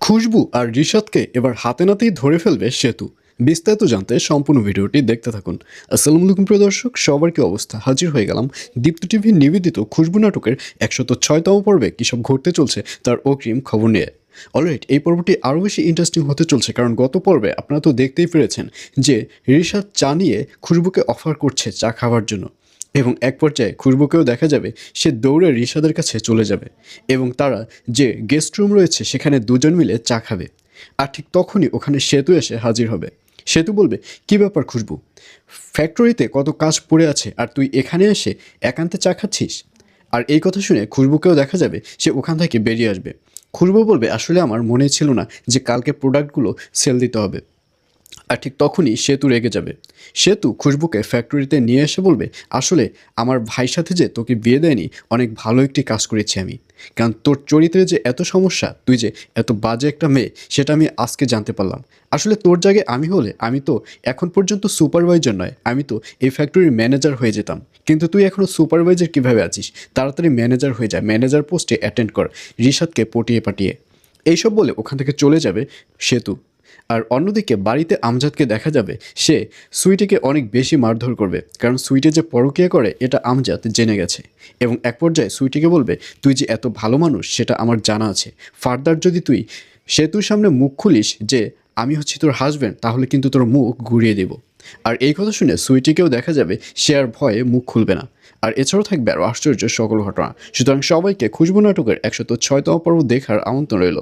খুশবু আর রিশাদকে এবার হাতে নাতেই ধরে ফেলবে সেতু। বিস্তারিত জানতে সম্পূর্ণ ভিডিওটি দেখতে থাকুন। আসসালামু আলাইকুম প্রিয় দর্শক, সবার কি অবস্থা? হাজির হয়ে গেলাম দীপ্ত টিভি নিবেদিত খুশবু নাটকের 106তম পর্বে কী সব ঘটতে চলছে তার অগ্রিম খবর নিয়ে। অলরাইট, এই পর্বটি আরও বেশি ইন্টারেস্টিং হতে চলছে, কারণ গত পর্বে আপনারা তো দেখতেই পেরেছেন যে রিশাদ চা নিয়ে খুশবুকে অফার করছে চা খাওয়ার জন্য, এবং এক পর্যায়ে খুশবুকেও দেখা যাবে সে দৌড়ে রিশাদের কাছে চলে যাবে এবং তারা যে গেস্ট রুম রয়েছে সেখানে দুজন মিলে চা খাবে। আর ঠিক তখনই ওখানে সেতু এসে হাজির হবে। সেতু বলবে, কী ব্যাপার খুশবু, ফ্যাক্টরিতে কত কাজ পড়ে আছে আর তুই এখানে এসে একান্তে চা খাচ্ছিস? আর এই কথা শুনে খুশবুকেও দেখা যাবে সে ওখান থেকে বেরিয়ে আসবে। খুশবু বলবে, আসলে আমার মনে ছিল না যে কালকে প্রোডাক্টগুলো সেল দিতে হবে। আর ঠিক তখনই সেতু রেগে যাবে। সেতু খুশবুকে ফ্যাক্টরিতে নিয়ে এসে বলবে, আসলে আমার ভাইয়ের সাথে যে তোকে বিয়ে দেয়নি, অনেক ভালো একটি কাজ করেছি আমি। কারণ তোর চরিত্রে যে এত সমস্যা, তুই যে এত বাজে একটা মেয়ে, সেটা আমি আজকে জানতে পারলাম। আসলে তোর জায়গায় আমি হলে আমি তো এখন পর্যন্ত সুপারভাইজার নয়, আমি তো এই ফ্যাক্টরির ম্যানেজার হয়ে যেতাম। কিন্তু তুই এখনও সুপারভাইজার কীভাবে আছিস? তাড়াতাড়ি ম্যানেজার হয়ে যায়, ম্যানেজার পোস্টে অ্যাটেন্ড কর রিশাদকে পটিয়ে পাঠিয়ে। এইসব বলে ওখান থেকে চলে যাবে সেতু। আর অন্যদিকে বাড়িতে আমজাদকে দেখা যাবে সে সুইটিকে অনেক বেশি মারধর করবে, কারণ সুইটে যে পরকীয়া করে এটা আমজাদ জেনে গেছে। এবং এক পর্যায়ে সুইটিকে বলবে, তুই যে এত ভালো মানুষ সেটা আমার জানা আছে, ফার্দার যদি তুই সেতুর সামনে মুখ খুলিস যে আমি হচ্ছি তোর হাজব্যান্ড, তাহলে কিন্তু তোর মুখ ঘুরিয়ে দেব। আর এই কথা শুনে সুইটিকেও দেখা যাবে সে আর ভয়ে মুখ খুলবে না। আর এছাড়াও থাকবে আরও আশ্চর্য সকল ঘটনা। সুতরাং সবাইকে খুশবু নাটকের 106তম পর্ব দেখার আমন্ত্রণ রইল।